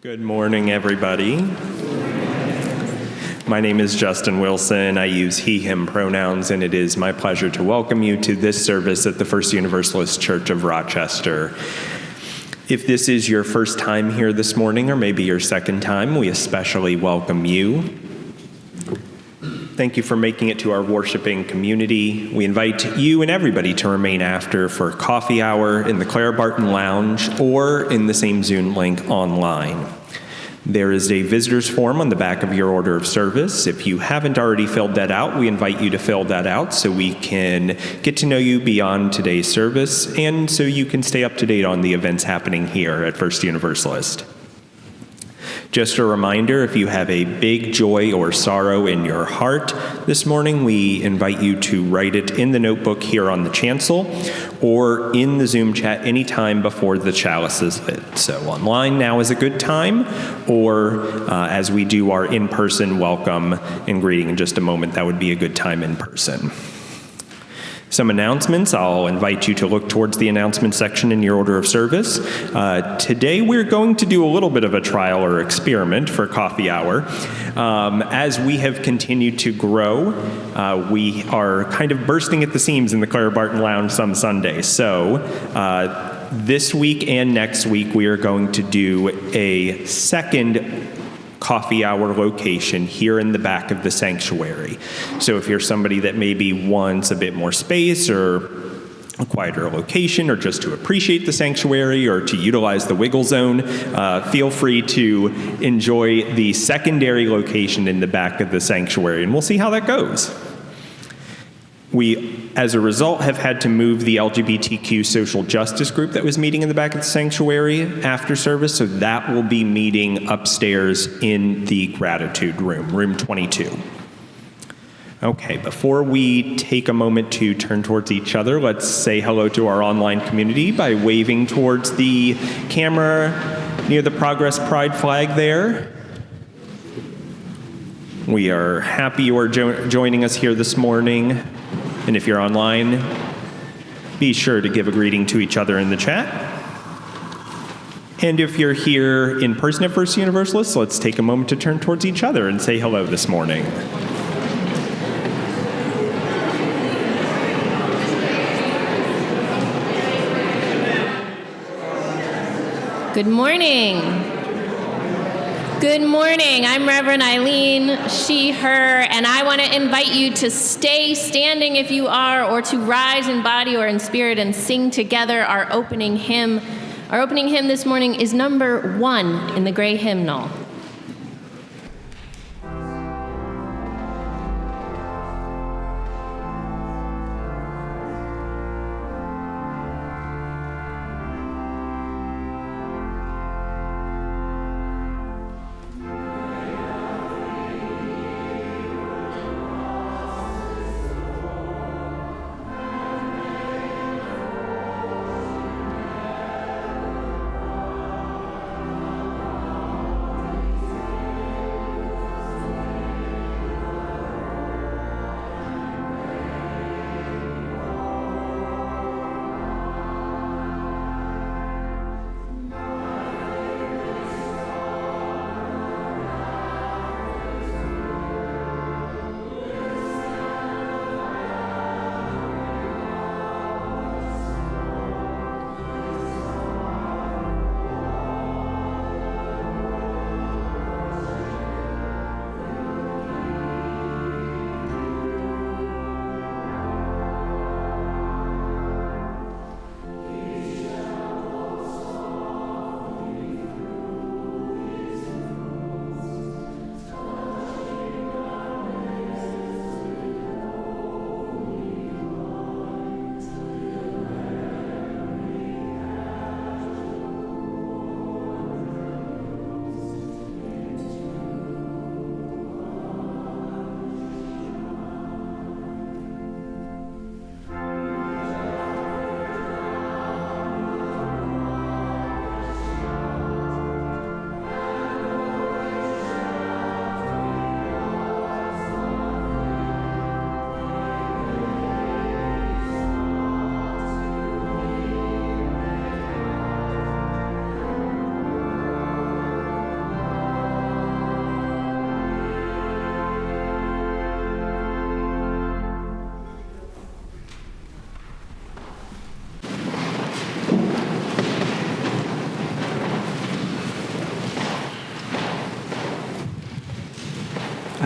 Good morning, everybody. My name is Justin Wilson. I use he, him pronouns, and it is my pleasure to welcome you to this service at the First Universalist Church of Rochester. If this is your first time here this morning, or maybe your second time, we especially welcome you. Thank you for making it to our worshiping community. We invite you and everybody to remain after for coffee hour in the Clara Barton Lounge or in the same Zoom link online. There is a visitor's form on the back of your order of service. If you haven't already filled that out, we invite you to fill that out so we can get to know you beyond today's service and so you can stay up to date on the events happening here at First Universalist. Just a reminder, if you have a big joy or sorrow in your heart this morning, we invite you to write it in the notebook here on the chancel or in the Zoom chat anytime before the chalice is lit. So online now is a good time, or as we do our in-person welcome and greeting in just a moment, that would be a good time in person. Some announcements. I'll invite you to look towards the announcement section in your order of service. Today we're going to do a little bit of a trial or experiment for coffee hour. As we have continued to grow, we are kind of bursting at the seams in the Clara Barton Lounge some Sundays. So this week and next week we are going to do a second coffee hour location here in the back of the sanctuary. So if you're somebody that maybe wants a bit more space or a quieter location or just to appreciate the sanctuary or to utilize the wiggle zone, feel free to enjoy the secondary location in the back of the sanctuary, and we'll see how that goes. We, as a result, have had to move the LGBTQ social justice group that was meeting in the back of the sanctuary after service, so that will be meeting upstairs in the gratitude room, room 22. Okay, before we take a moment to turn towards each other, let's say hello to our online community by waving towards the camera near the Progress Pride flag there. We are happy you are joining us here this morning. And if you're online, be sure to give a greeting to each other in the chat. And if you're here in person at First Universalist, let's take a moment to turn towards each other and say hello this morning. Good morning. Good morning. I'm Reverend Eileen, she, her, and I want to invite you to stay standing if you are, or to rise in body or in spirit and sing together our opening hymn. Our opening hymn this morning is number 1 in the gray hymnal.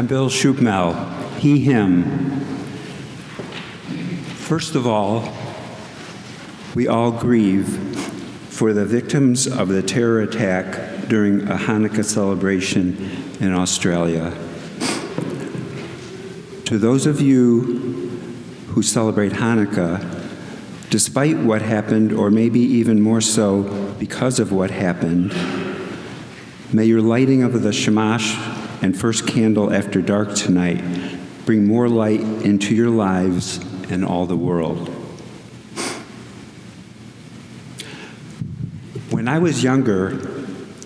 I'm Bill Shupmel, he, him. First of all, we all grieve for the victims of the terror attack during a Hanukkah celebration in Australia. To those of you who celebrate Hanukkah, despite what happened, or maybe even more so because of what happened, may your lighting of the Shamash and first candle after dark tonight bring more light into your lives and all the world. When I was younger,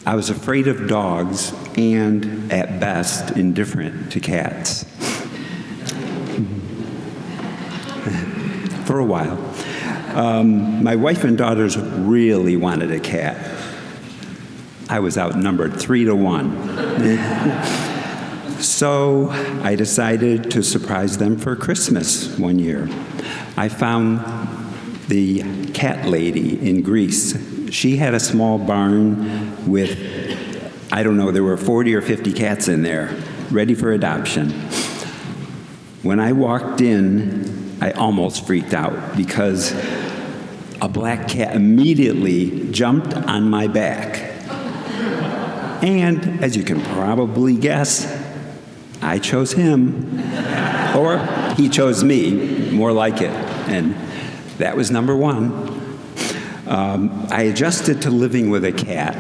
I was afraid of dogs and, at best, indifferent to cats. For a while. My wife and daughters really wanted a cat. I was outnumbered 3-1. So I decided to surprise them for Christmas one year. I found the cat lady in Greece. She had a small barn with, I don't know, there were 40 or 50 cats in there, ready for adoption. When I walked in, I almost freaked out because a black cat immediately jumped on my back. And as you can probably guess, I chose him. Or he chose me, more like it. And that was number one. I adjusted to living with a cat,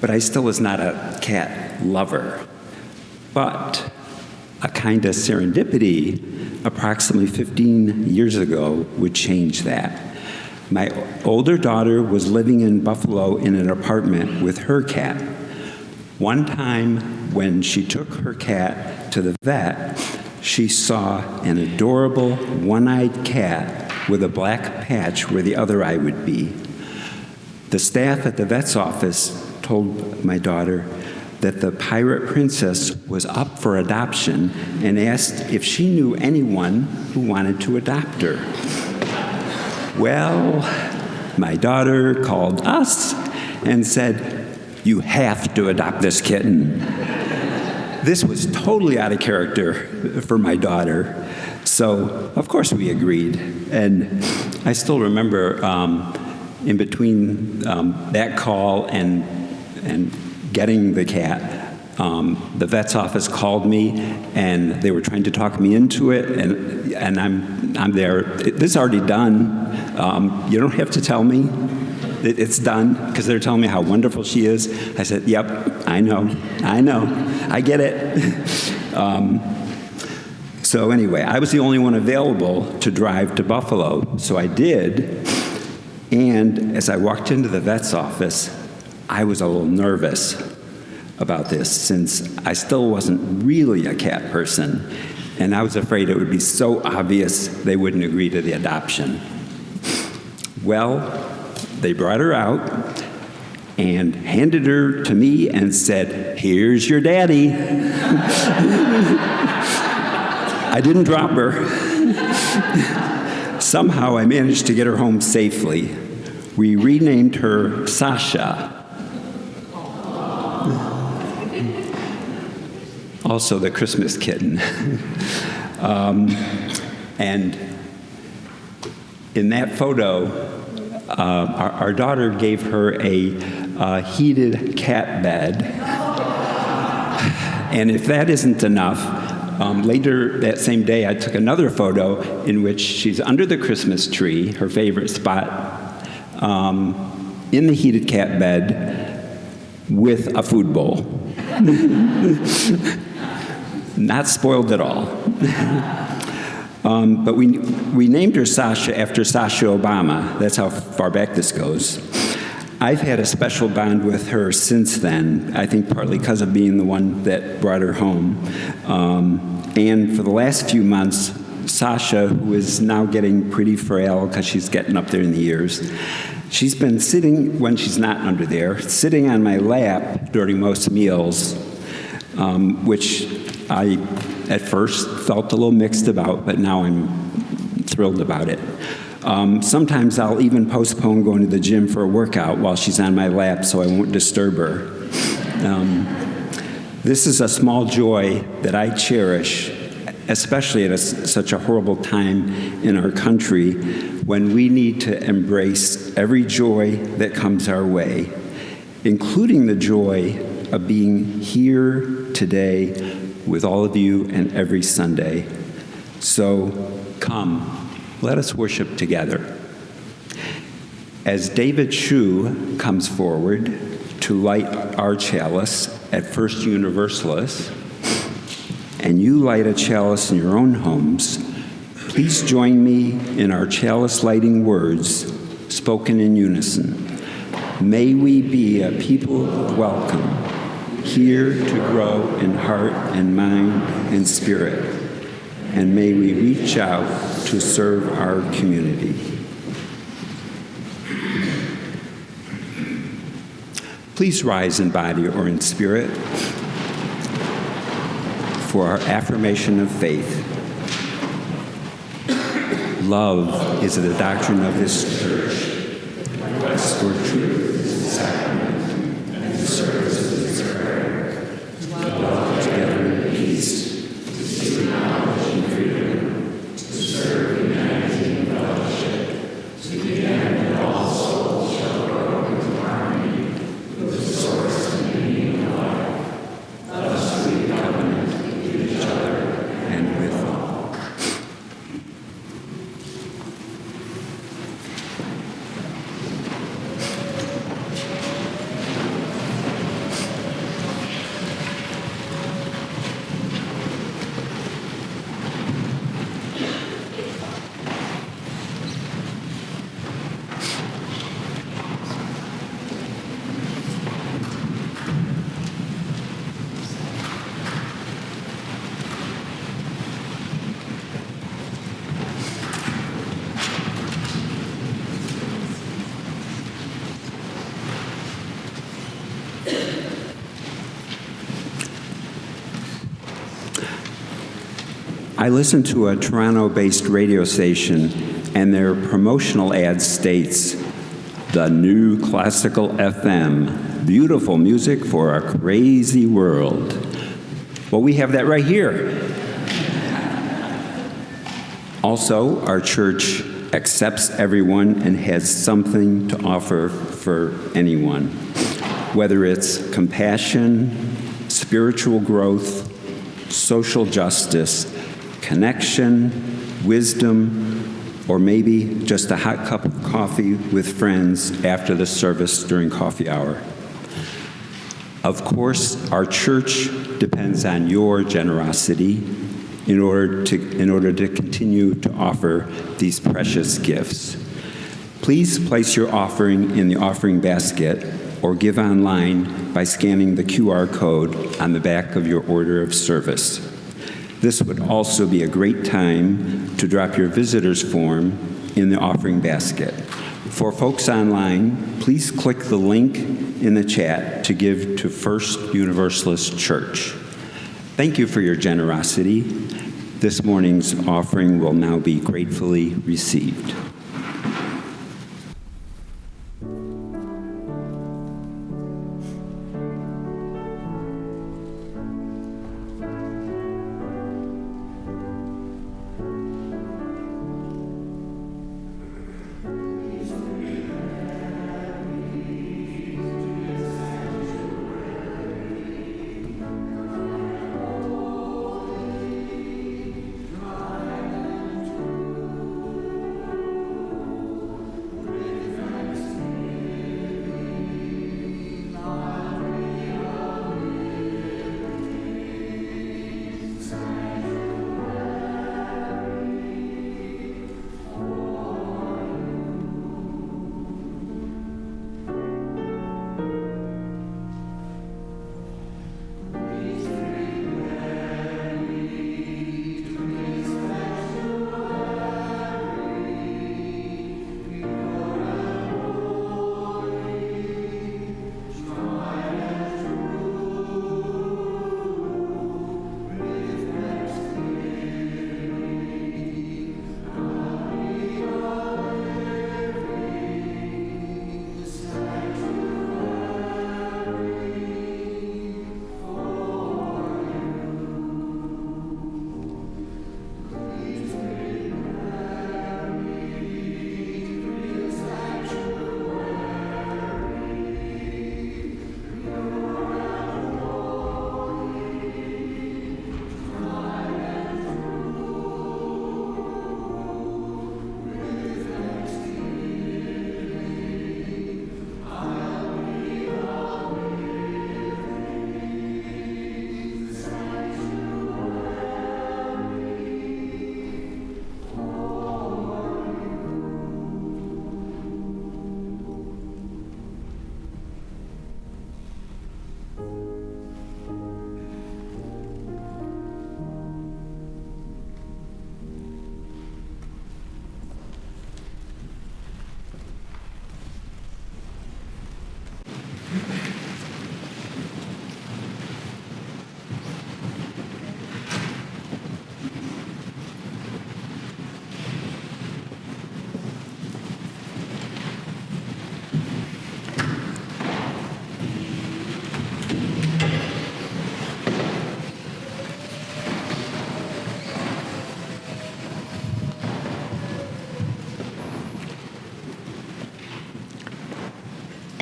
but I still was not a cat lover. But a kind of serendipity approximately 15 years ago would change that. My older daughter was living in Buffalo in an apartment with her cat. One time when she took her cat to the vet, she saw an adorable one-eyed cat with a black patch where the other eye would be. The staff at the vet's office told my daughter that the pirate princess was up for adoption and asked if she knew anyone who wanted to adopt her. Well, my daughter called us and said, "You have to adopt this kitten." This was totally out of character for my daughter. So, of course, we agreed. And I still remember in between that call and getting the cat, the vet's office called me, and they were trying to talk me into it, and I'm there. This is already done. You don't have to tell me. It's done, because they're telling me how wonderful she is. I said, "Yep, I know, I get it." So anyway, I was the only one available to drive to Buffalo, so I did. And as I walked into the vet's office, I was a little nervous about this, since I still wasn't really a cat person, and I was afraid it would be so obvious they wouldn't agree to the adoption. Well, they brought her out and handed her to me and said, "Here's your daddy." I didn't drop her. Somehow I managed to get her home safely. We renamed her Sasha. Also the Christmas kitten. And in that photo, our daughter gave her a heated cat bed. And if that isn't enough, later that same day I took another photo in which she's under the Christmas tree, her favorite spot, in the heated cat bed with a food bowl. Not spoiled at all. But we named her Sasha after Sasha Obama. That's how far back this goes. I've had a special bond with her since then, I think partly because of being the one that brought her home. And for the last few months, Sasha, who is now getting pretty frail because she's getting up there in the years, she's been sitting, when she's not under there, sitting on my lap during most meals, which I at first felt a little mixed about, but now I'm thrilled about it. Sometimes I'll even postpone going to the gym for a workout while she's on my lap so I won't disturb her. This is a small joy that I cherish, especially at such a horrible time in our country when we need to embrace every joy that comes our way, including the joy of being here today with all of you and every Sunday. So come, let us worship together. As David Shu comes forward to light our chalice at First Universalist, and you light a chalice in your own homes, please join me in our chalice lighting words spoken in unison. May we be a people of welcome, here to grow in heart and mind and spirit, and may we reach out to serve our community. Please rise in body or in spirit for our affirmation of faith. Love is the doctrine of this church. Quest for truth, sacrament, and service of its prayer. Dwell together in peace, to seek knowledge and freedom, to serve humanity in fellowship, to the end that all souls shall grow into harmony with the source and meaning of life. Let us sweet covenant with each other and with all. I listened to a Toronto-based radio station, and their promotional ad states, "The new classical FM, beautiful music for a crazy world." Well, we have that right here. Also, our church accepts everyone and has something to offer for anyone, whether it's compassion, spiritual growth, social justice, connection, wisdom, or maybe just a hot cup of coffee with friends after the service during coffee hour. Of course, our church depends on your generosity in order to continue to offer these precious gifts. Please place your offering in the offering basket or give online by scanning the QR code on the back of your order of service. This would also be a great time to drop your visitor's form in the offering basket. For folks online, please click the link in the chat to give to First Universalist Church. Thank you for your generosity. This morning's offering will now be gratefully received.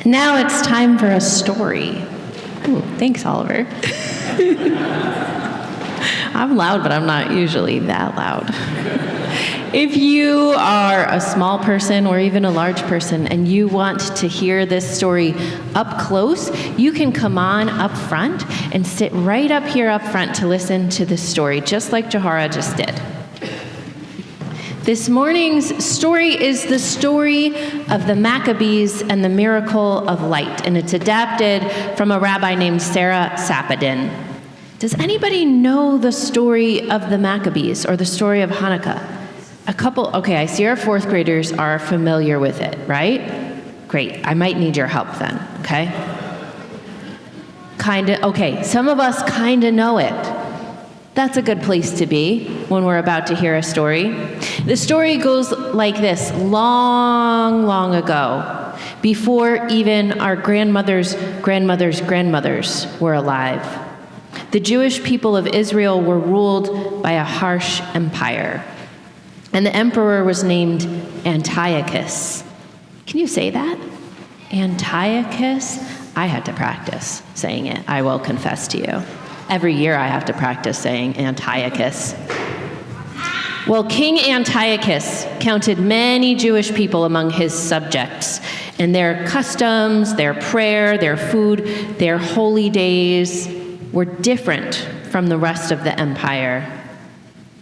Now it's time for a story. Ooh, thanks, Oliver. I'm loud, but I'm not usually that loud. If you are a small person or even a large person and you want to hear this story up close, you can come on up front and sit right up here up front to listen to this story, just like Jahara just did. This morning's story is the story of the Maccabees and the miracle of light, and it's adapted from a rabbi named Sarah Sapodin. Does anybody know the story of the Maccabees or the story of Hanukkah? Okay, I see our fourth graders are familiar with it, right? Great, I might need your help then, okay? Okay, some of us kinda know it. That's a good place to be when we're about to hear a story. The story goes like this: long, long ago, before even our grandmothers' were alive, the Jewish people of Israel were ruled by a harsh empire. And the emperor was named Antiochus. Can you say that? Antiochus? I had to practice saying it, I will confess to you. Every year I have to practice saying Antiochus. Well, King Antiochus counted many Jewish people among his subjects, and their customs, their prayer, their food, their holy days were different from the rest of the empire.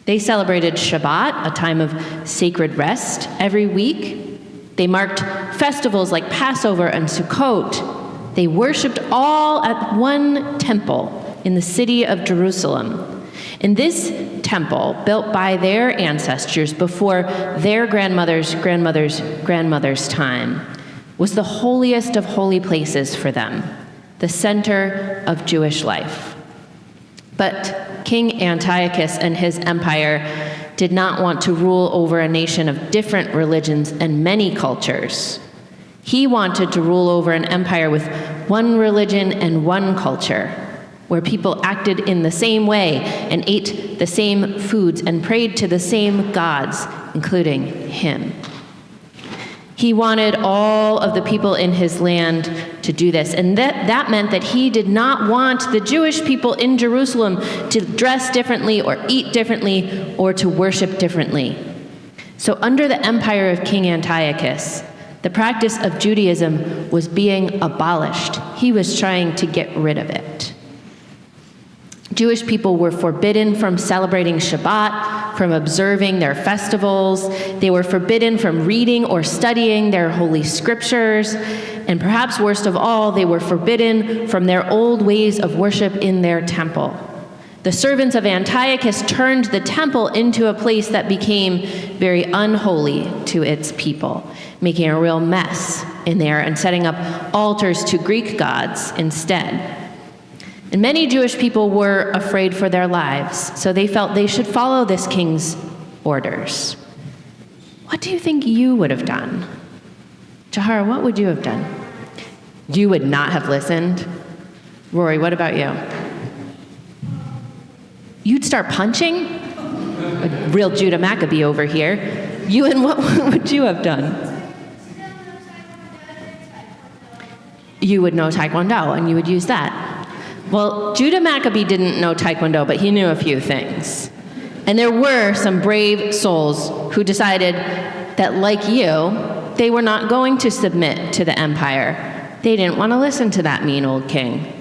They celebrated Shabbat, a time of sacred rest, every week. They marked festivals like Passover and Sukkot. They worshiped all at one temple in the city of Jerusalem. And this temple, built by their ancestors before their grandmother's time, was the holiest of holy places for them, the center of Jewish life. But King Antiochus and his empire did not want to rule over a nation of different religions and many cultures. He wanted to rule over an empire with one religion and one culture, where people acted in the same way and ate the same foods and prayed to the same gods, including him. He wanted all of the people in his land to do this, and that meant that he did not want the Jewish people in Jerusalem to dress differently or eat differently or to worship differently. So under the empire of King Antiochus, the practice of Judaism was being abolished. He was trying to get rid of it. Jewish people were forbidden from celebrating Shabbat, from observing their festivals. They were forbidden from reading or studying their holy scriptures. And perhaps worst of all, they were forbidden from their old ways of worship in their temple. The servants of Antiochus turned the temple into a place that became very unholy to its people, making a real mess in there and setting up altars to Greek gods instead. And many Jewish people were afraid for their lives, so they felt they should follow this king's orders. What do you think you would have done? Jahara, what would you have done? You would not have listened. Rory, what about you? You'd start punching? A real Judah Maccabee over here. And what would you have done? You would know Taekwondo, and you would use that. Well, Judah Maccabee didn't know Taekwondo, but he knew a few things. And there were some brave souls who decided that, like you, they were not going to submit to the empire. They didn't want to listen to that mean old king.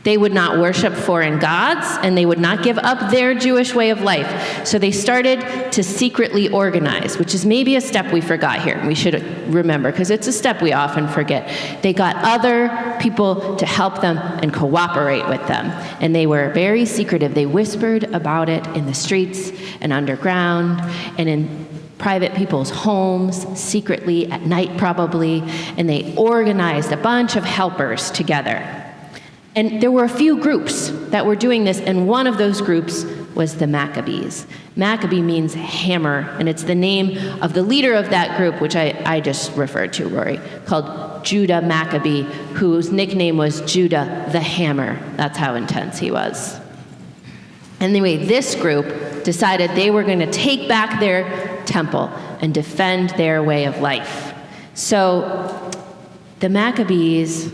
They would not worship foreign gods, and they would not give up their Jewish way of life. So they started to secretly organize, which is maybe a step we forgot here. We should remember, because it's a step we often forget. They got other people to help them and cooperate with them. And they were very secretive. They whispered about it in the streets and underground and in private people's homes, secretly, at night probably. And they organized a bunch of helpers together. And there were a few groups that were doing this, and one of those groups was the Maccabees. Maccabee means hammer, and it's the name of the leader of that group, which I just referred to, Rory, called Judah Maccabee, whose nickname was Judah the Hammer. That's how intense he was. Anyway, this group decided they were going to take back their temple and defend their way of life. So The Maccabees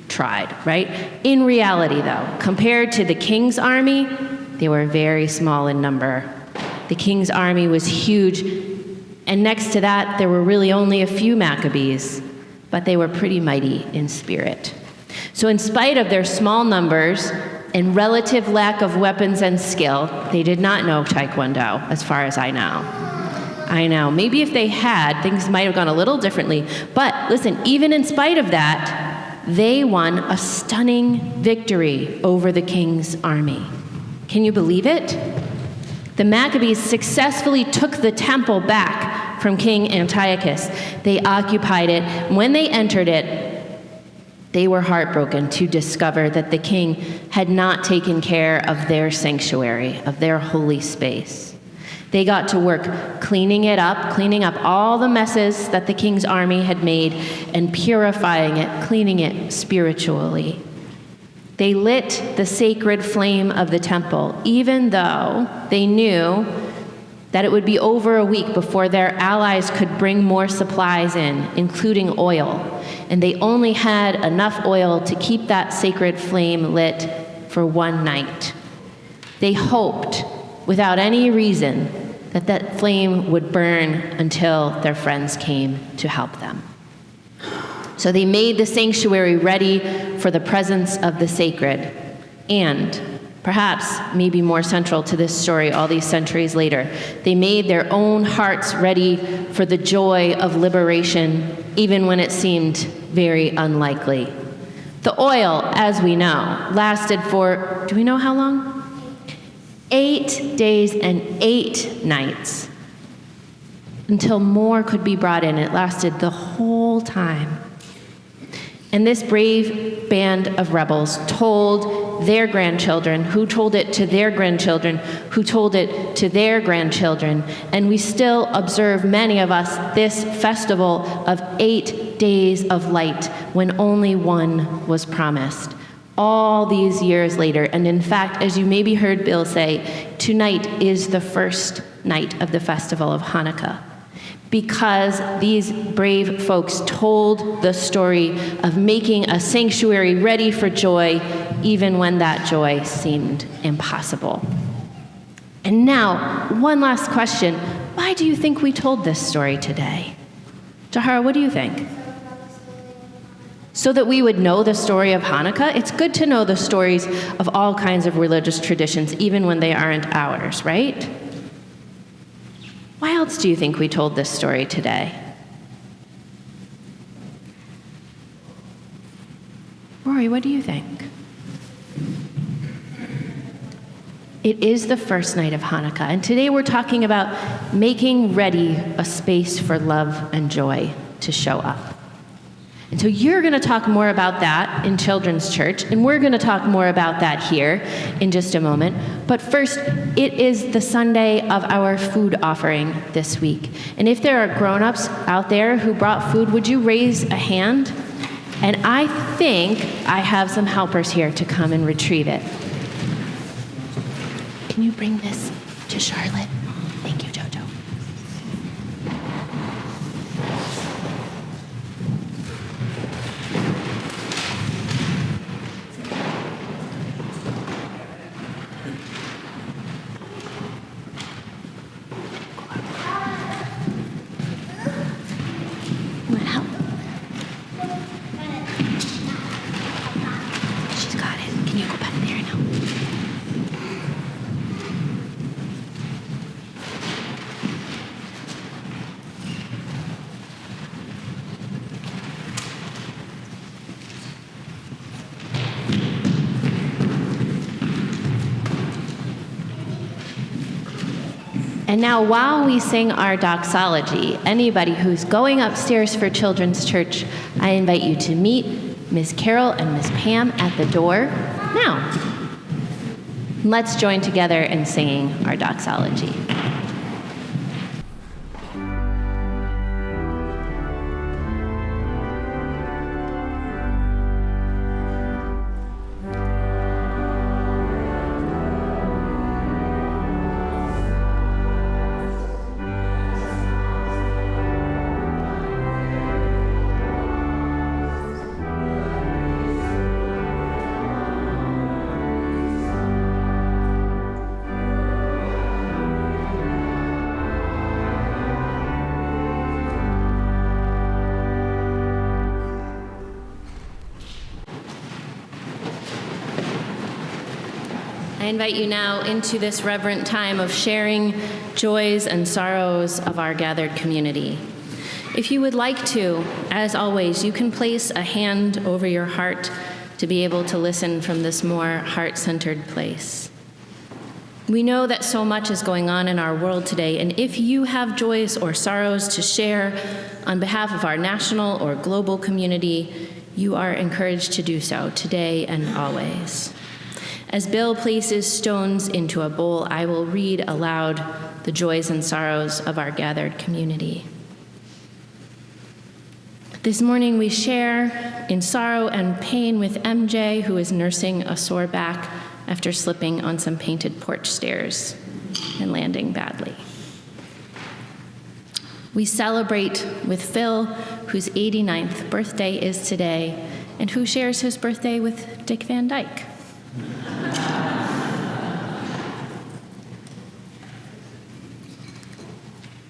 tried, right? In reality, though, compared to the king's army, they were very small in number. The king's army was huge, and next to that, there were really only a few Maccabees, but they were pretty mighty in spirit. So in spite of their small numbers and relative lack of weapons and skill, they did not know Taekwondo, as far as I know. I know, maybe if they had, things might have gone a little differently. But listen, even in spite of that, they won a stunning victory over the king's army. Can you believe it? The Maccabees successfully took the temple back from King Antiochus. They occupied it. When they entered it, they were heartbroken to discover that the king had not taken care of their sanctuary, of their holy space. They got to work cleaning it up, cleaning up all the messes that the king's army had made, and purifying it, cleaning it spiritually. They lit the sacred flame of the temple, even though they knew that it would be over a week before their allies could bring more supplies in, including oil. And they only had enough oil to keep that sacred flame lit for one night. They hoped, without any reason, that that flame would burn until their friends came to help them. So they made the sanctuary ready for the presence of the sacred. And perhaps, maybe more central to this story all these centuries later, they made their own hearts ready for the joy of liberation, even when it seemed very unlikely. The oil, as we know, lasted for, do we know how long? 8 days and 8 nights, until more could be brought in. It lasted the whole time. And this brave band of rebels told their grandchildren, who told it to their grandchildren, who told it to their grandchildren. And we still observe, many of us, this festival of 8 days of light when only one was promised. All these years later, and in fact, as you maybe heard Bill say, tonight is the first night of the festival of Hanukkah, because these brave folks told the story of making a sanctuary ready for joy, even when that joy seemed impossible. And now, one last question. Why do you think we told this story today? Jahara, what do you think? So that we would know the story of Hanukkah? It's good to know the stories of all kinds of religious traditions, even when they aren't ours, right? Why else do you think we told this story today? Rory, what do you think? It is the first night of Hanukkah, and today we're talking about making ready a space for love and joy to show up. And so you're going to talk more about that in Children's Church, and we're going to talk more about that here in just a moment. But first, it is the Sunday of our food offering this week. And if there are grown-ups out there who brought food, would you raise a hand? And I think I have some helpers here to come and retrieve it. Can you bring this to Charlotte? Thank you, Jojo. You want help? She's got it. Can you go back there now? And now, while we sing our doxology, anybody who's going upstairs for Children's Church, I invite you to meet Ms. Carol and Ms. Pam at the door now. Let's join together in singing our doxology. I invite you now into this reverent time of sharing joys and sorrows of our gathered community. If you would like to, as always, you can place a hand over your heart to be able to listen from this more heart-centered place. We know that so much is going on in our world today, and if you have joys or sorrows to share on behalf of our national or global community, you are encouraged to do so today and always. As Bill places stones into a bowl, I will read aloud the joys and sorrows of our gathered community. This morning we share in sorrow and pain with MJ, who is nursing a sore back after slipping on some painted porch stairs and landing badly. We celebrate with Phil, whose 89th birthday is today, and who shares his birthday with Dick Van Dyke.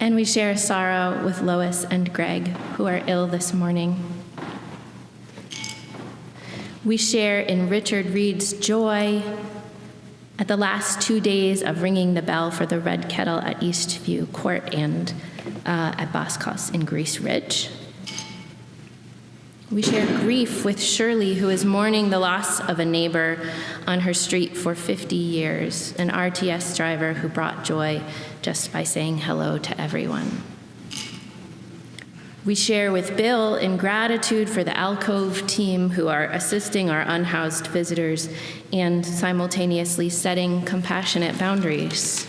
And we share sorrow with Lois and Greg, who are ill this morning. We share in Richard Reed's joy at the last 2 days of ringing the bell for the Red Kettle at Eastview Court and at Boscos in Grease Ridge. We share grief with Shirley, who is mourning the loss of a neighbor on her street for 50 years, an RTS driver who brought joy just by saying hello to everyone. We share with Bill in gratitude for the Alcove team who are assisting our unhoused visitors and simultaneously setting compassionate boundaries.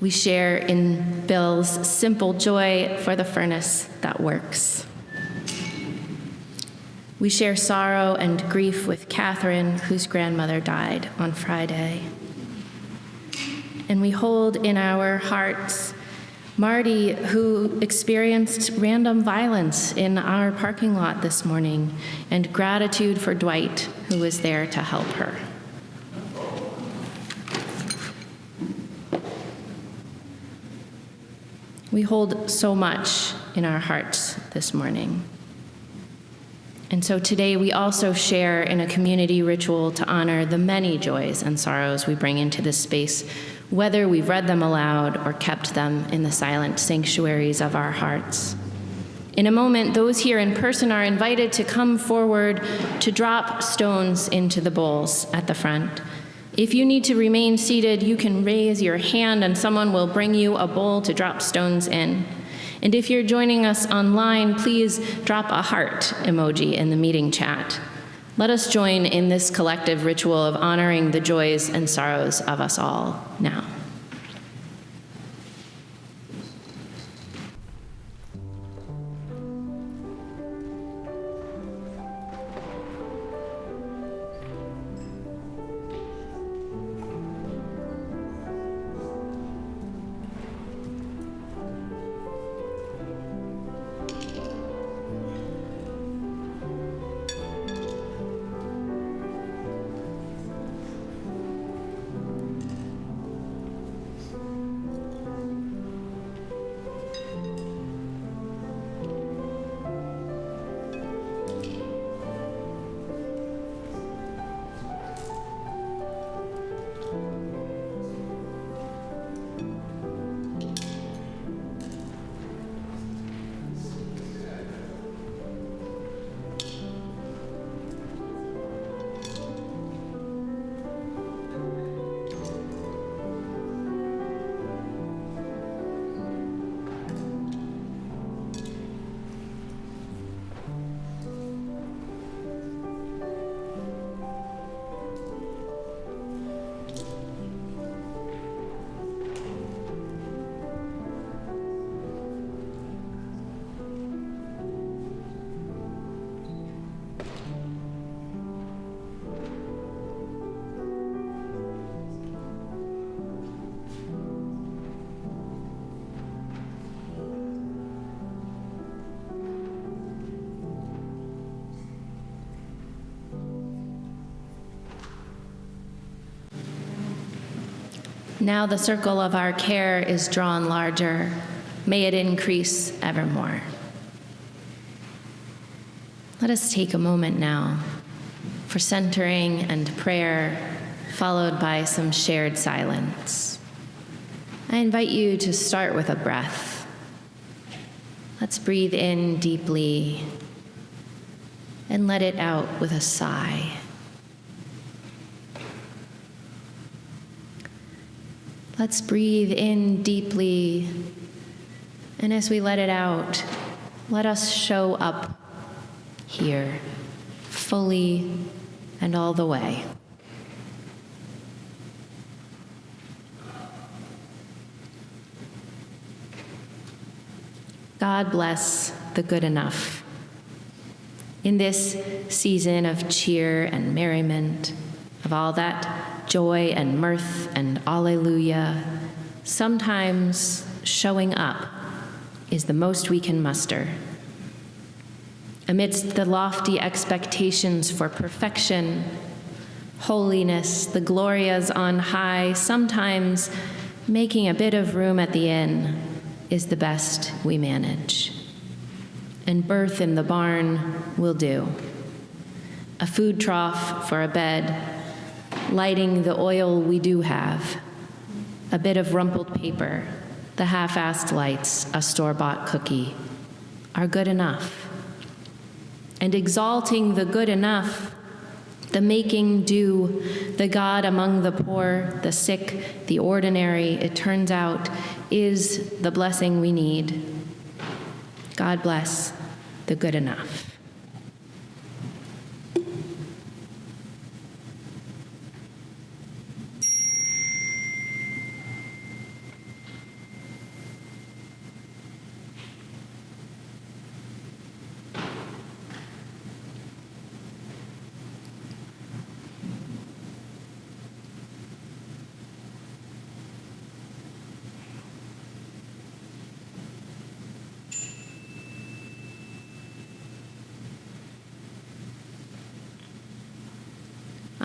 We share in Bill's simple joy for the furnace that works. We share sorrow and grief with Catherine, whose grandmother died on Friday. And we hold in our hearts Marty, who experienced random violence in our parking lot this morning, and gratitude for Dwight, who was there to help her. We hold so much in our hearts this morning. And so today we also share in a community ritual to honor the many joys and sorrows we bring into this space, whether we've read them aloud or kept them in the silent sanctuaries of our hearts. In a moment, those here in person are invited to come forward to drop stones into the bowls at the front. If you need to remain seated, you can raise your hand and someone will bring you a bowl to drop stones in. And if you're joining us online, please drop a heart emoji in the meeting chat. Let us join in this collective ritual of honoring the joys and sorrows of us all now. Now the circle of our care is drawn larger. May it increase evermore. Let us take a moment now for centering and prayer followed by some shared silence. I invite you to start with a breath. Let's breathe in deeply and let it out with a sigh. Let's breathe in deeply, and as we let it out, let us show up here, fully and all the way. God bless the good enough. In this season of cheer and merriment, of all that joy and mirth and alleluia, sometimes showing up is the most we can muster. Amidst the lofty expectations for perfection, holiness, the glorias on high, sometimes making a bit of room at the inn is the best we manage. And birth in the barn will do. A food trough for a bed, lighting the oil we do have, a bit of rumpled paper, the half-assed lights, a store-bought cookie, are good enough. And exalting the good enough, the making do, the God among the poor, the sick, the ordinary, it turns out, is the blessing we need. God bless the good enough.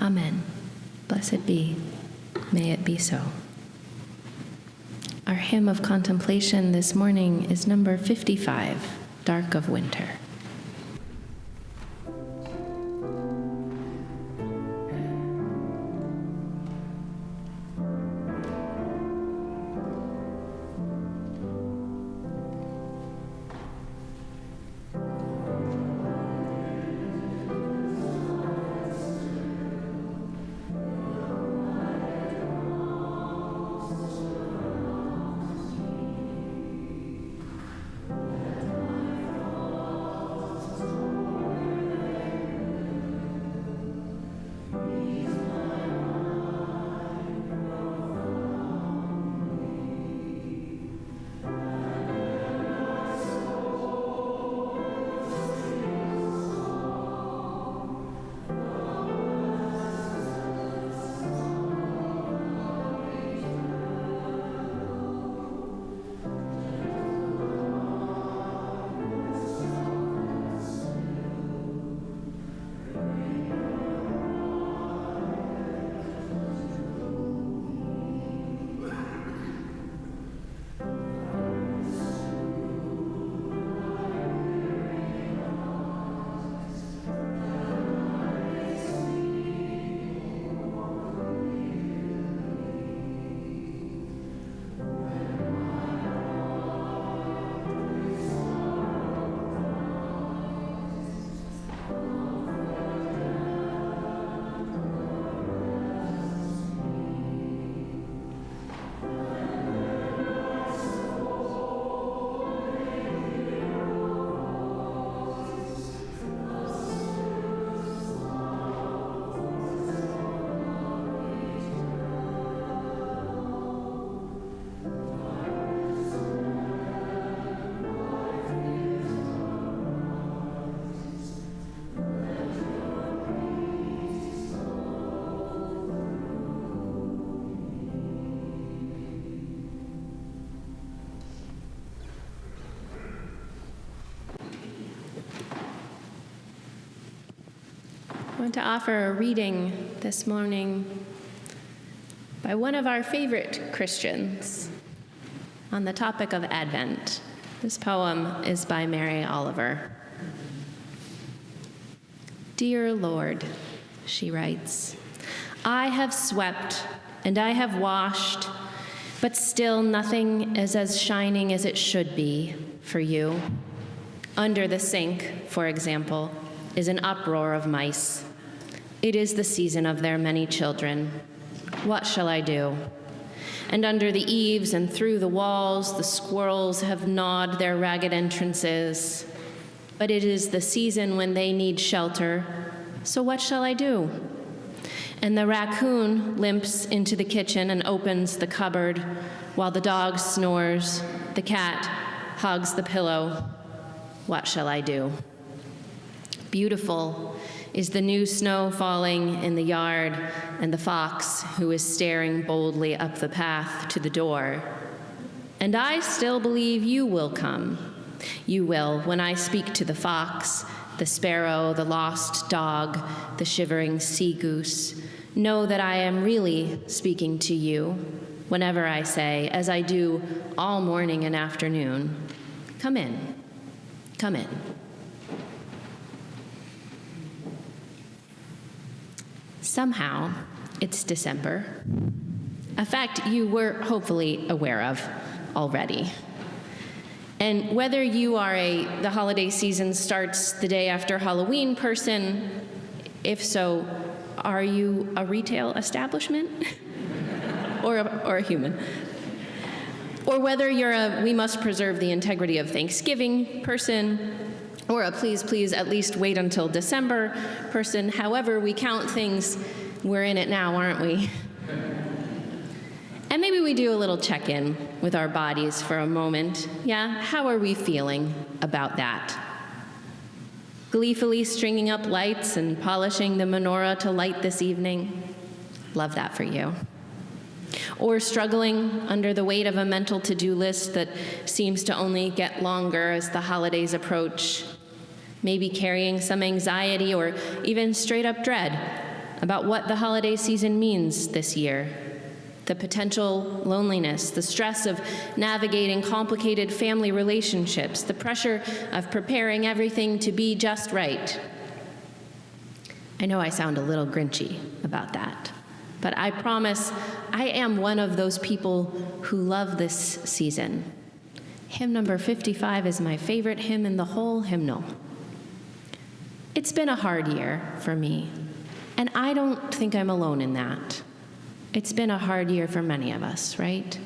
Amen. Blessed be. May it be so. Our hymn of contemplation this morning is number 55, Dark of Winter. I want to offer a reading this morning by one of our favorite Christians on the topic of Advent. This poem is by Mary Oliver. Dear Lord, she writes, I have swept and I have washed, but still nothing is as shining as it should be for you. Under the sink, for example, is an uproar of mice. It is the season of their many children. What shall I do? And under the eaves and through the walls, the squirrels have gnawed their ragged entrances. But it is the season when they need shelter, so what shall I do? And the raccoon limps into the kitchen and opens the cupboard, while the dog snores, the cat hugs the pillow. What shall I do? Beautiful is the new snow falling in the yard, and the fox who is staring boldly up the path to the door. And I still believe you will come. You will, when I speak to the fox, the sparrow, the lost dog, the shivering sea goose. Know that I am really speaking to you whenever I say, as I do all morning and afternoon, come in, come in. Somehow, it's December, a fact you were hopefully aware of already. And whether you are the holiday season starts the day after Halloween person, if so, are you a retail establishment or a human? Or whether you're a we must preserve the integrity of Thanksgiving person, or a please at least wait until December person. However we count things, we're in it now, aren't we? And maybe we do a little check-in with our bodies for a moment. Yeah, how are we feeling about that? Gleefully stringing up lights and polishing the menorah to light this evening? Love that for you. Or struggling under the weight of a mental to-do list that seems to only get longer as the holidays approach. Maybe carrying some anxiety or even straight-up dread about what the holiday season means this year. The potential loneliness, the stress of navigating complicated family relationships, the pressure of preparing everything to be just right. I know I sound a little grinchy about that, but I promise I am one of those people who love this season. Hymn number 55 is my favorite hymn in the whole hymnal. It's been a hard year for me, and I don't think I'm alone in that. It's been a hard year for many of us, right?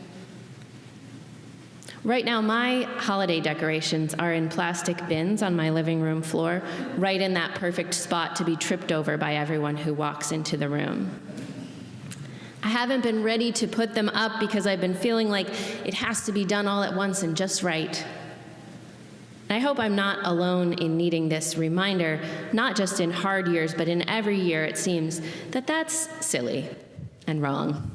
Right now, my holiday decorations are in plastic bins on my living room floor, right in that perfect spot to be tripped over by everyone who walks into the room. I haven't been ready to put them up because I've been feeling like it has to be done all at once and just right. I hope I'm not alone in needing this reminder, not just in hard years, but in every year it seems that that's silly and wrong.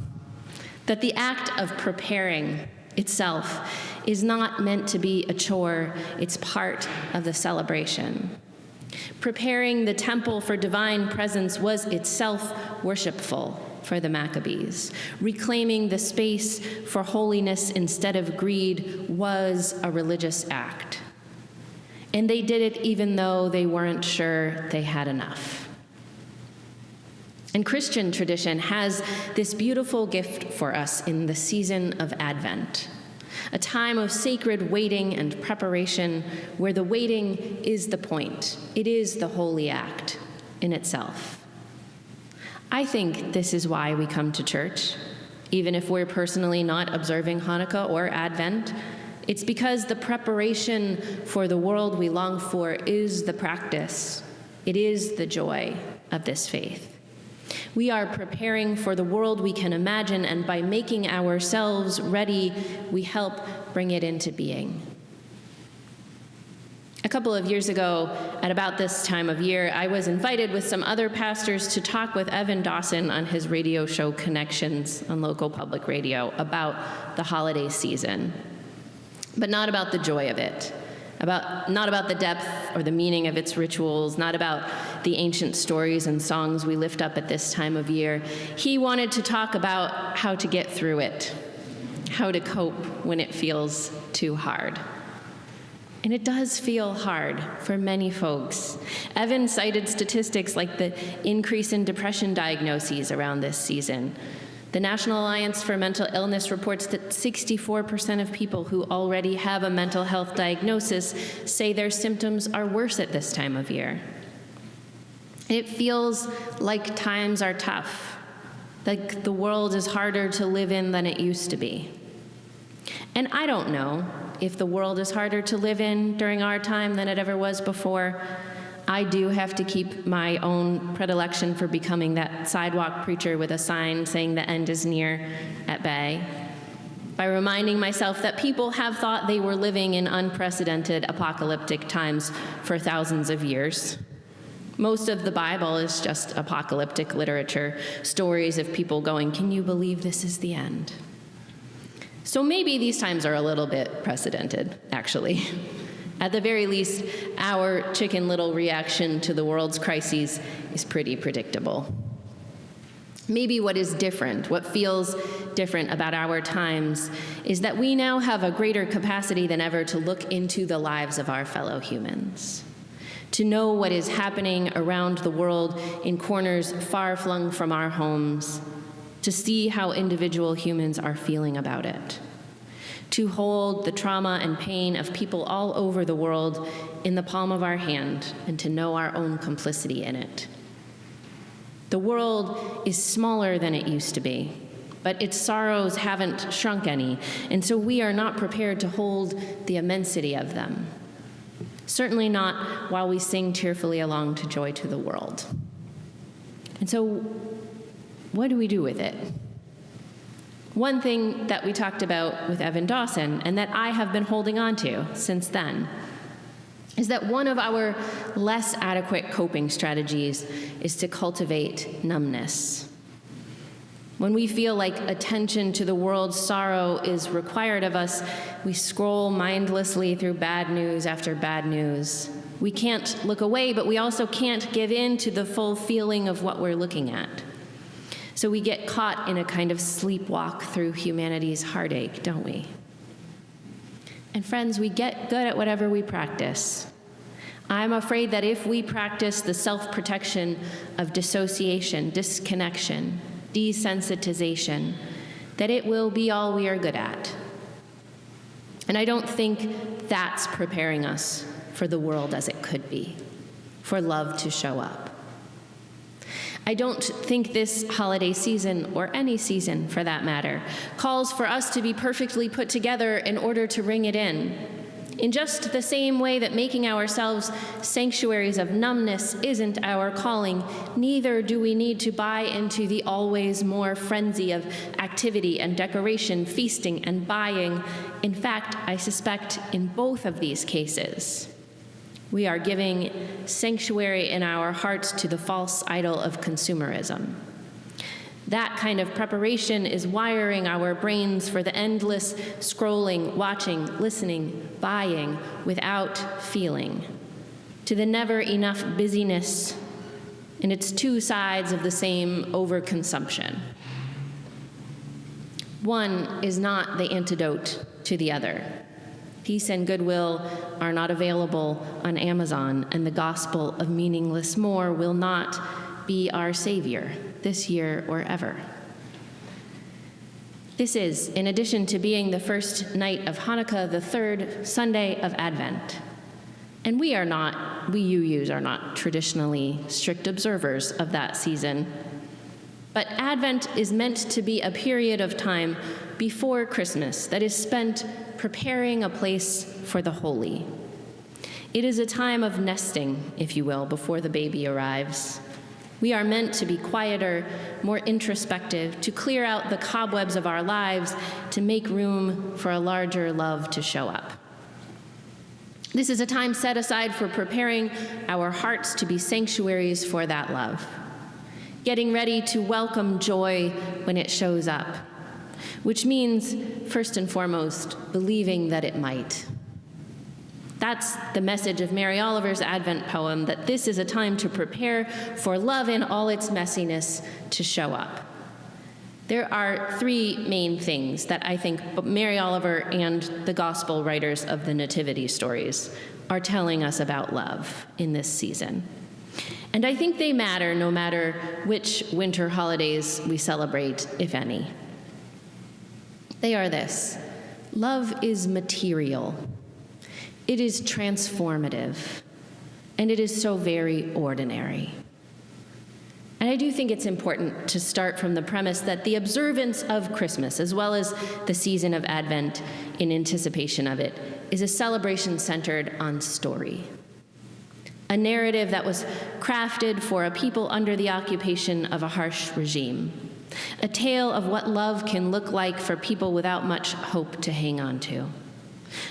That the act of preparing itself is not meant to be a chore, it's part of the celebration. Preparing the temple for divine presence was itself worshipful for the Maccabees. Reclaiming the space for holiness instead of greed was a religious act. And they did it even though they weren't sure they had enough. And Christian tradition has this beautiful gift for us in the season of Advent, a time of sacred waiting and preparation where the waiting is the point. It is the holy act in itself. I think this is why we come to church, even if we're personally not observing Hanukkah or Advent. It's because the preparation for the world we long for is the practice. It is the joy of this faith. We are preparing for the world we can imagine, and by making ourselves ready, we help bring it into being. A couple of years ago, at about this time of year, I was invited with some other pastors to talk with Evan Dawson on his radio show Connections on local public radio about the holiday season, but not about the joy of it. Not about the depth or the meaning of its rituals, not about the ancient stories and songs we lift up at this time of year. He wanted to talk about how to get through it, how to cope when it feels too hard. And it does feel hard for many folks. Evan cited statistics like the increase in depression diagnoses around this season. The National Alliance for Mental Illness reports that 64% of people who already have a mental health diagnosis say their symptoms are worse at this time of year. It feels like times are tough, like the world is harder to live in than it used to be. And I don't know if the world is harder to live in during our time than it ever was before. I do have to keep my own predilection for becoming that sidewalk preacher with a sign saying the end is near at bay, by reminding myself that people have thought they were living in unprecedented apocalyptic times for thousands of years. Most of the Bible is just apocalyptic literature, stories of people going, "Can you believe this is the end?" So maybe these times are a little bit precedented, actually. At the very least, our Chicken Little reaction to the world's crises is pretty predictable. Maybe what is different, what feels different about our times, is that we now have a greater capacity than ever to look into the lives of our fellow humans, to know what is happening around the world in corners far flung from our homes, to see how individual humans are feeling about it, to hold the trauma and pain of people all over the world in the palm of our hand, and to know our own complicity in it. The world is smaller than it used to be, but its sorrows haven't shrunk any, and so we are not prepared to hold the immensity of them. Certainly not while we sing tearfully along to Joy to the World. And so, what do we do with it? One thing that we talked about with Evan Dawson, and that I have been holding on to since then, is that one of our less adequate coping strategies is to cultivate numbness. When we feel like attention to the world's sorrow is required of us, we scroll mindlessly through bad news after bad news. We can't look away, but we also can't give in to the full feeling of what we're looking at. So we get caught in a kind of sleepwalk through humanity's heartache, don't we? And friends, we get good at whatever we practice. I'm afraid that if we practice the self-protection of dissociation, disconnection, desensitization, that it will be all we are good at. And I don't think that's preparing us for the world as it could be, for love to show up. I don't think this holiday season, or any season for that matter, calls for us to be perfectly put together in order to ring it in. In just the same way that making ourselves sanctuaries of numbness isn't our calling, neither do we need to buy into the always more frenzy of activity and decoration, feasting and buying. In fact, I suspect in both of these cases, we are giving sanctuary in our hearts to the false idol of consumerism. That kind of preparation is wiring our brains for the endless scrolling, watching, listening, buying without feeling, to the never enough busyness, and its two sides of the same overconsumption. One is not the antidote to the other. Peace and goodwill are not available on Amazon, and the gospel of meaningless more will not be our savior this year or ever. This is, in addition to being the first night of Hanukkah, the third Sunday of Advent. And we UUs are not traditionally strict observers of that season. But Advent is meant to be a period of time before Christmas that is spent preparing a place for the holy. It is a time of nesting, if you will, before the baby arrives. We are meant to be quieter, more introspective, to clear out the cobwebs of our lives, to make room for a larger love to show up. This is a time set aside for preparing our hearts to be sanctuaries for that love, getting ready to welcome joy when it shows up, which means, first and foremost, believing that it might. That's the message of Mary Oliver's Advent poem, that this is a time to prepare for love in all its messiness to show up. There are three main things that I think Mary Oliver and the gospel writers of the nativity stories are telling us about love in this season. And I think they matter no matter which winter holidays we celebrate, if any. They are this: love is material, it is transformative, and it is so very ordinary. And I do think it's important to start from the premise that the observance of Christmas, as well as the season of Advent in anticipation of it, is a celebration centered on story. A narrative that was crafted for a people under the occupation of a harsh regime. A tale of what love can look like for people without much hope to hang on to.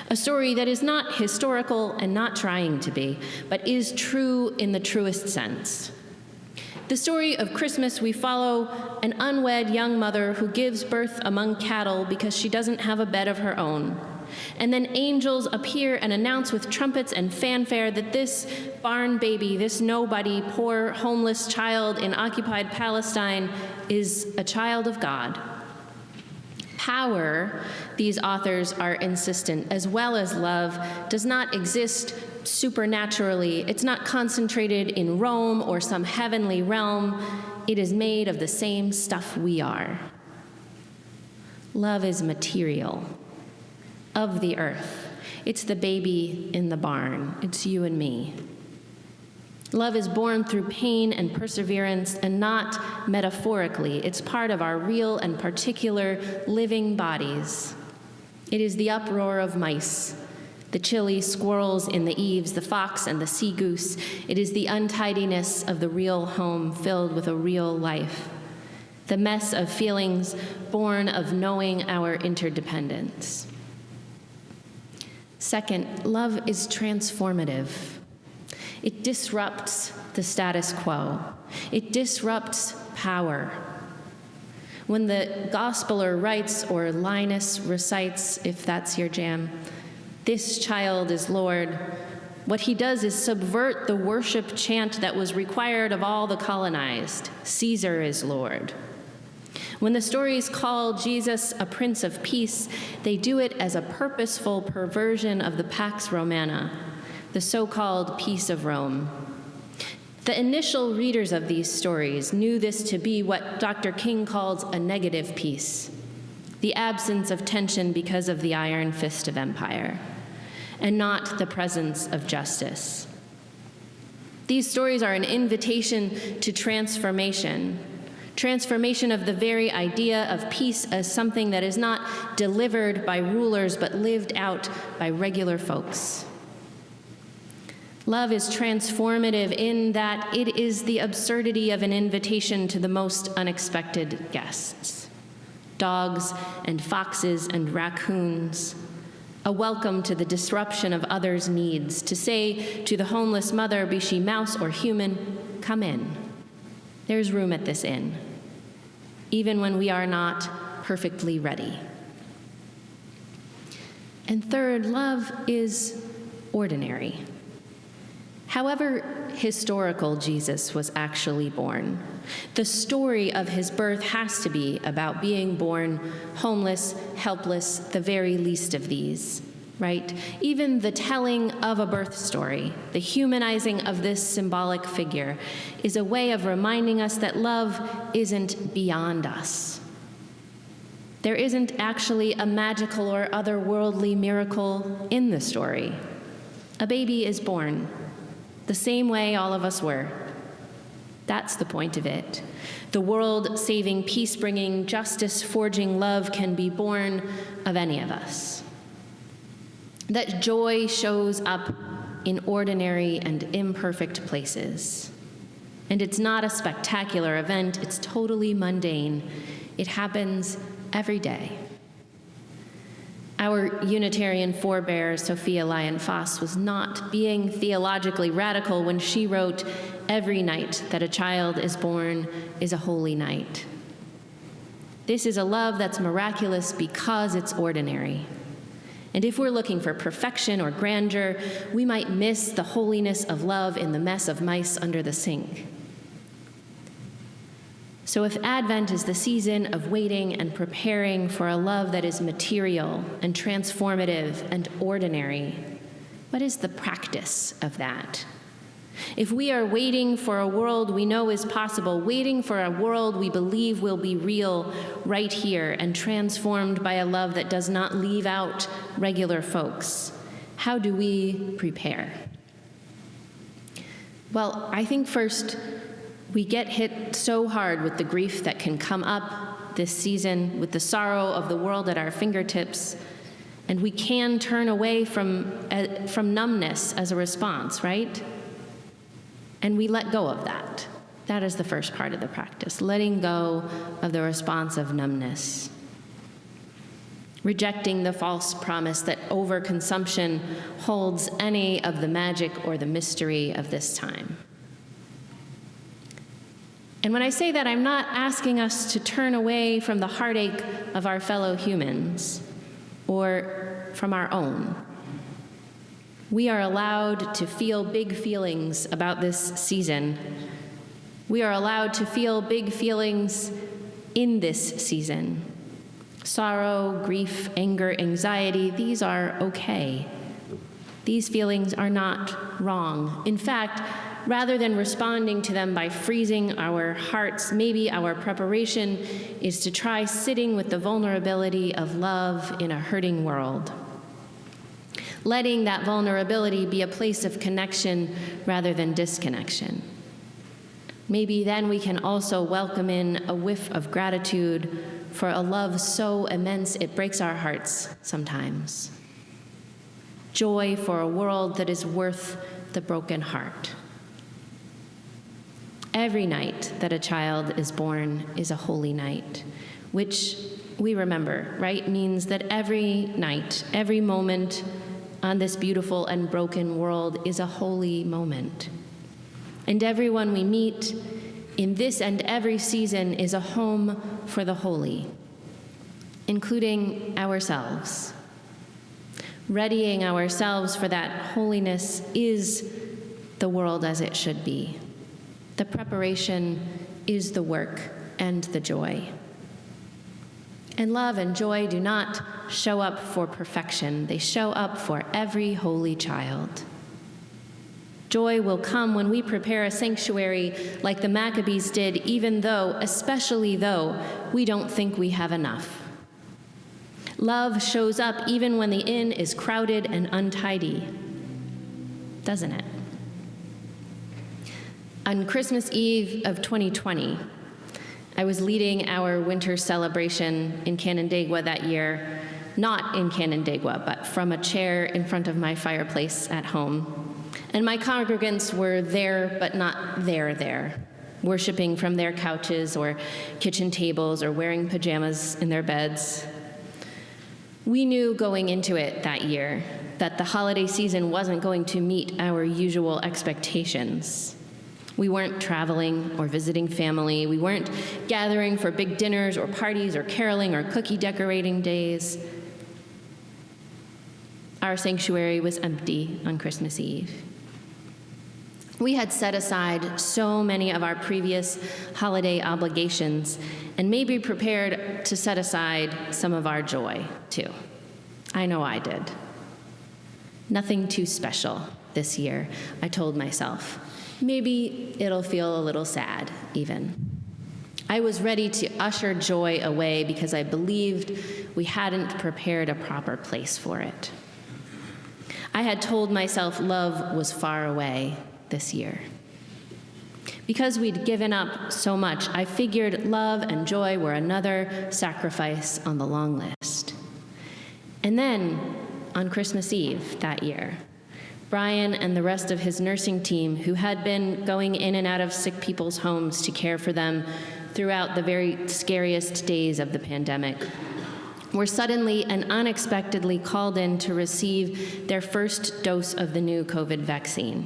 A story that is not historical and not trying to be, but is true in the truest sense. The story of Christmas, we follow an unwed young mother who gives birth among cattle because she doesn't have a bed of her own. And then angels appear and announce with trumpets and fanfare that this barn baby, this nobody, poor, homeless child in occupied Palestine is a child of God. Power, these authors are insistent, as well as love, does not exist supernaturally. It's not concentrated in Rome or some heavenly realm. It is made of the same stuff we are. Love is material, of the earth. It's the baby in the barn. It's you and me. Love is born through pain and perseverance, and not metaphorically. It's part of our real and particular living bodies. It is the uproar of mice, the chilly squirrels in the eaves, the fox and the sea goose. It is the untidiness of the real home filled with a real life, the mess of feelings born of knowing our interdependence. Second, love is transformative. It disrupts the status quo. It disrupts power. When the Gospeler writes, or Linus recites, if that's your jam, "This child is Lord," what he does is subvert the worship chant that was required of all the colonized: "Caesar is Lord." When the stories call Jesus a Prince of Peace, they do it as a purposeful perversion of the Pax Romana, the so-called Peace of Rome. The initial readers of these stories knew this to be what Dr. King calls a negative peace, the absence of tension because of the iron fist of empire, and not the presence of justice. These stories are an invitation to transformation of the very idea of peace as something that is not delivered by rulers but lived out by regular folks. Love is transformative in that it is the absurdity of an invitation to the most unexpected guests. Dogs and foxes and raccoons. A welcome to the disruption of others' needs, to say to the homeless mother, be she mouse or human, come in. There's room at this inn, even when we are not perfectly ready. And third, love is ordinary. However historical Jesus was actually born, the story of his birth has to be about being born homeless, helpless, the very least of these, right? Even the telling of a birth story, the humanizing of this symbolic figure, is a way of reminding us that love isn't beyond us. There isn't actually a magical or otherworldly miracle in the story. A baby is born, the same way all of us were. That's the point of it. The world-saving, peace-bringing, justice-forging love can be born of any of us. That joy shows up in ordinary and imperfect places. And it's not a spectacular event, it's totally mundane. It happens every day. Our Unitarian forebear, Sophia Lyon-Foss, was not being theologically radical when she wrote, "Every night that a child is born is a holy night." This is a love that's miraculous because it's ordinary. And if we're looking for perfection or grandeur, we might miss the holiness of love in the mess of mice under the sink. So if Advent is the season of waiting and preparing for a love that is material and transformative and ordinary, what is the practice of that? If we are waiting for a world we know is possible, waiting for a world we believe will be real right here and transformed by a love that does not leave out regular folks, how do we prepare? Well, I think first we get hit so hard with the grief that can come up this season, with the sorrow of the world at our fingertips, and we can turn away from numbness as a response, right? And we let go of that. That is the first part of the practice, letting go of the response of numbness. Rejecting the false promise that overconsumption holds any of the magic or the mystery of this time. And when I say that, I'm not asking us to turn away from the heartache of our fellow humans or from our own. We are allowed to feel big feelings about this season. We are allowed to feel big feelings in this season. Sorrow, grief, anger, anxiety, these are okay. These feelings are not wrong. In fact, rather than responding to them by freezing our hearts, maybe our preparation is to try sitting with the vulnerability of love in a hurting world. Letting that vulnerability be a place of connection rather than disconnection. Maybe then we can also welcome in a whiff of gratitude for a love so immense it breaks our hearts sometimes. Joy for a world that is worth the broken heart. Every night that a child is born is a holy night, which we remember, right? Means that every night, every moment on this beautiful and broken world is a holy moment. And everyone we meet in this and every season is a home for the holy, including ourselves. Readying ourselves for that holiness is the world as it should be. The preparation is the work and the joy. And love and joy do not show up for perfection. They show up for every holy child. Joy will come when we prepare a sanctuary like the Maccabees did, even though, especially though, we don't think we have enough. Love shows up even when the inn is crowded and untidy, doesn't it? On Christmas Eve of 2020, I was leading our winter celebration in Canandaigua that year, not in Canandaigua, but from a chair in front of my fireplace at home. And my congregants were there, but not there, worshiping from their couches or kitchen tables or wearing pajamas in their beds. We knew going into it that year that the holiday season wasn't going to meet our usual expectations. We weren't traveling or visiting family. We weren't gathering for big dinners or parties or caroling or cookie decorating days. Our sanctuary was empty on Christmas Eve. We had set aside so many of our previous holiday obligations and maybe prepared to set aside some of our joy, too. I know I did. Nothing too special this year, I told myself. Maybe it'll feel a little sad, even. I was ready to usher joy away because I believed we hadn't prepared a proper place for it. I had told myself love was far away this year. Because we'd given up so much, I figured love and joy were another sacrifice on the long list. And then, on Christmas Eve that year, Brian and the rest of his nursing team, who had been going in and out of sick people's homes to care for them throughout the very scariest days of the pandemic, were suddenly and unexpectedly called in to receive their first dose of the new COVID vaccine.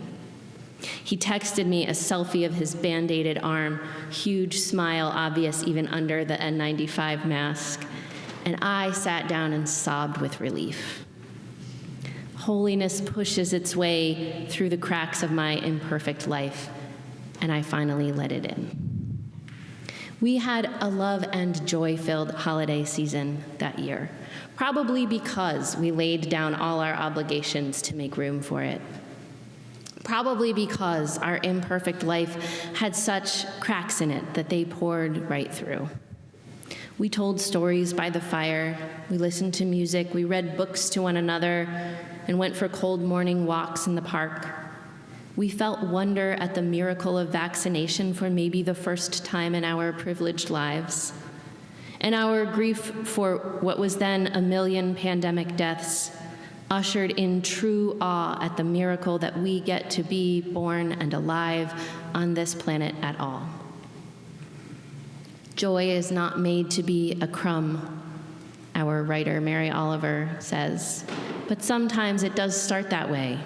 He texted me a selfie of his band-aided arm, huge smile obvious even under the N95 mask, and I sat down and sobbed with relief. Holiness pushes its way through the cracks of my imperfect life, and I finally let it in. We had a love and joy-filled holiday season that year, probably because we laid down all our obligations to make room for it. Probably because our imperfect life had such cracks in it that they poured right through. We told stories by the fire, we listened to music, we read books to one another, and went for cold morning walks in the park. We felt wonder at the miracle of vaccination for maybe the first time in our privileged lives, and our grief for what was then 1 million pandemic deaths ushered in true awe at the miracle that we get to be born and alive on this planet at all. Joy is not made to be a crumb, our writer Mary Oliver says, but sometimes it does start that way.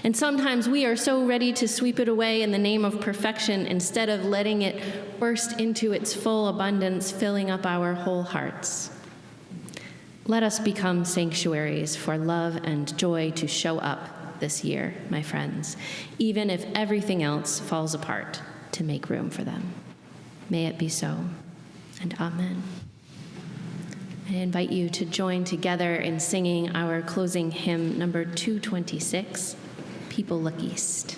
And sometimes we are so ready to sweep it away in the name of perfection instead of letting it burst into its full abundance, filling up our whole hearts. Let us become sanctuaries for love and joy to show up this year, my friends, even if everything else falls apart to make room for them. May it be so, and amen. I invite you to join together in singing our closing hymn, number 226, People Look East.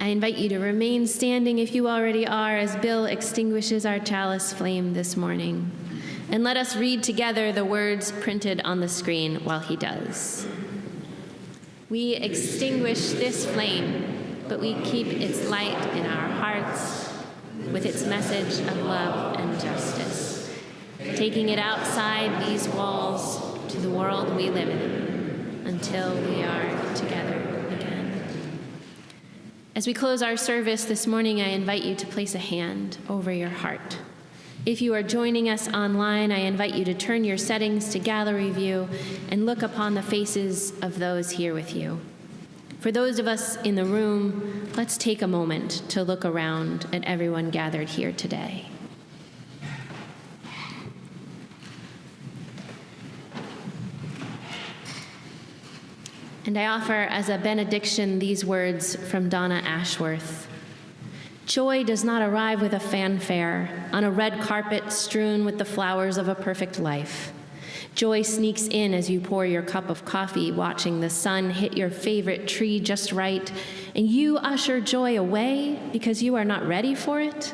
I invite you to remain standing if you already are as Bill extinguishes our chalice flame this morning. And let us read together the words printed on the screen while he does. We extinguish this flame, but we keep its light in our hearts with its message of love and justice, taking it outside these walls to the world we live in until we are together again. As we close our service this morning, I invite you to place a hand over your heart. If you are joining us online, I invite you to turn your settings to gallery view and look upon the faces of those here with you. For those of us in the room, let's take a moment to look around at everyone gathered here today. And I offer as a benediction these words from Donna Ashworth. Joy does not arrive with a fanfare on a red carpet strewn with the flowers of a perfect life. Joy sneaks in as you pour your cup of coffee, watching the sun hit your favorite tree just right, and you usher joy away because you are not ready for it.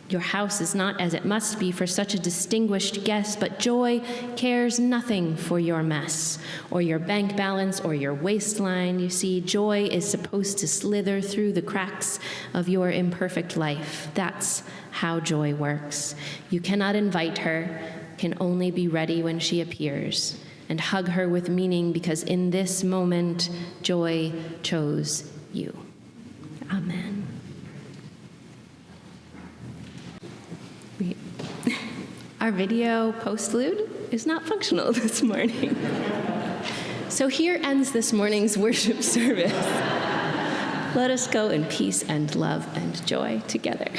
Your house is not as it must be for such a distinguished guest, but joy cares nothing for your mess, or your bank balance, or your waistline. You see, joy is supposed to slither through the cracks of your imperfect life. That's how joy works. You cannot invite her, can only be ready when she appears, and hug her with meaning, because in this moment, joy chose you. Amen. Our video postlude is not functional this morning. So here ends this morning's worship service. Let us go in peace and love and joy together.